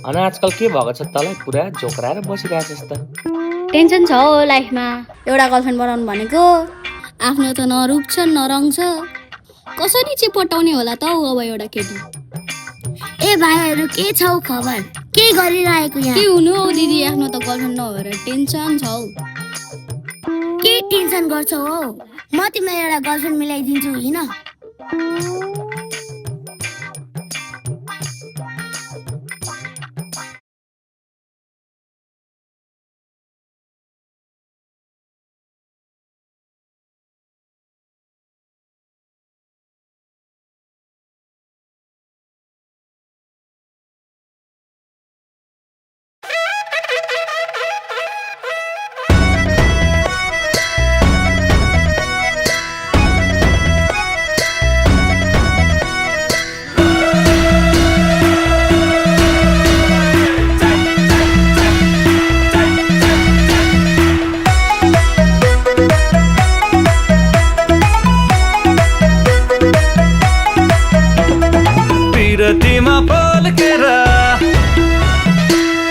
अनि आजकल के भएको छ तँलाई पुरा जोक्राएर बसिरहेछस् त? टेन्सन छ हो लाइफमा। एउटा गर्लफ्रेन्ड बनाउनु भनेको आफ्नो त न रूप छ न रङ छ, कसरी चाहिँ पटाउने होला त अब एउटा केटी। ए भाइहरू के छौ खबर? के गरिरहेको यहाँ? के हुनु हौ दिदी, आफ्नो त गर्लफ्रेन्ड नभएर टेन्सन छ हौ। के टेन्सन गर्छौ हौ? म तिमीलाई एउटा गर्लफ्रेन्ड मिलाइदिन्छु होइन? तिमा पल्केर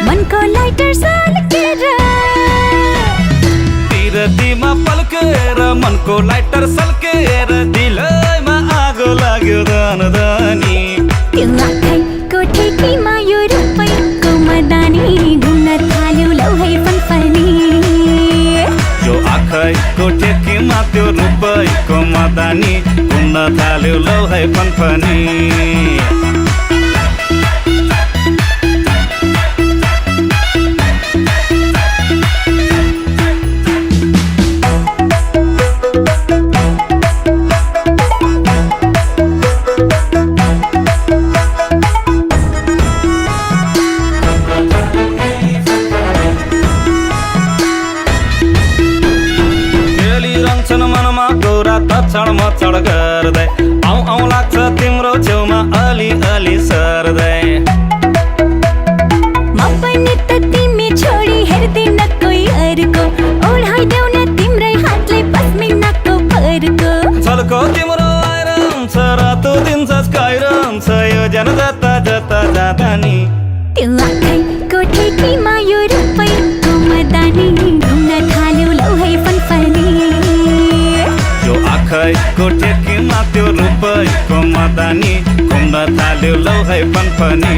मनको लाइटर सल्केर, तिमा पल्केर मनको लाइटर सल्केर दिलैमा आगो लाग्यो दानी। त्यो आँखैको ठेकीमा यो रुपैको मदानी घुम्न थाल्यो लौ है फनफनी। यो आँखैको ठेकीमा त्यो रुपैको मदानी घुम्न थाल्यो लौ है फनफनी। मनमा गौरा तछड मछड गर्दै आउँ आउँ लाग्छ तिम्रो छेउमा अलि अलि सर्दै। म पनि त तिमी छोडी हेर्दिन कोही अरूको, ओढाइदेऊ न तिम्रै हातले पस्मिनाको फरको। छलको तिम्रो आइरहन्छ रातो दिन झस्काइरहन्छ यो ज्यान जता जता जाँदा नि। त्यो आँखैको ठेकीमा यो रुपैको मदानी घुम्न थाल्यो लौ है फनफनी। यो आँखैको ठेकीमा त्यो रुपैको मदानी घुम्न थाल्यो लौ है फनफनी।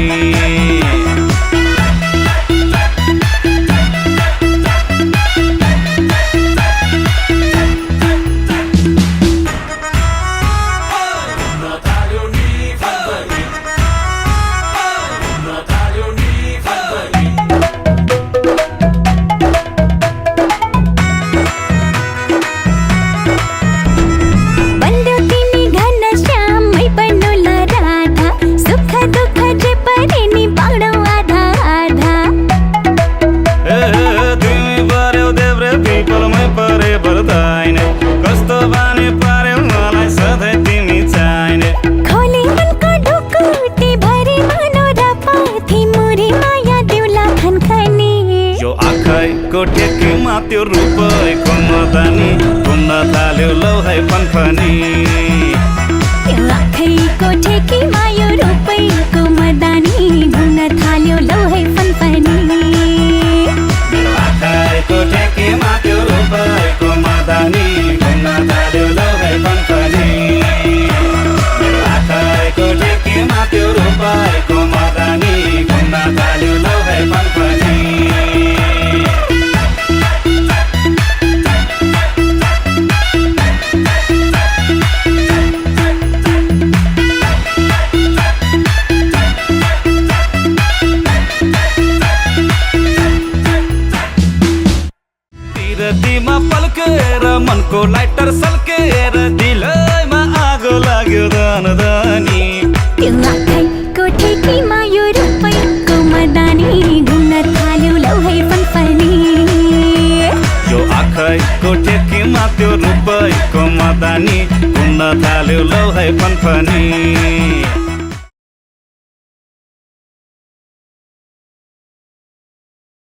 कस्तो बानी पार्यो मलाई सधैँ तिमी चाहिने। खोले मनको ढुकुटी भरि मनोरा पाथी मुरी माया दिउला खनखनी। यो आँखैको ठेकीमा त्यो रुपैको मदानी घुम्न थाल्यो लौ है फनफनी। त्यो आँखैको ठेकीमा यो रुपैको मदानी घुम्न थाल्यो लौ है फनफनी। मेरो आँखैको ठेकीमा त्यो रुपैको मदानी घुम्न थाल्यो लौ है फनफनी। मेरो आँखैको ठेकीमा त्यो रुपैको मदानी घुम्न थाल्यो लौ है फनफनी। तिमा पल्केर मनको लाइटर सल्केर दिलैमा आगो लाग्यो दानी। त्यो आँखैको ठेकीमा यो रुपैको मदानी घुम्न थाल्यो लौ है फनफनी। यो आँखैको ठेकीमा त्यो रुपैको मदानी घुम्न थाल्यो लौ है फनफनी।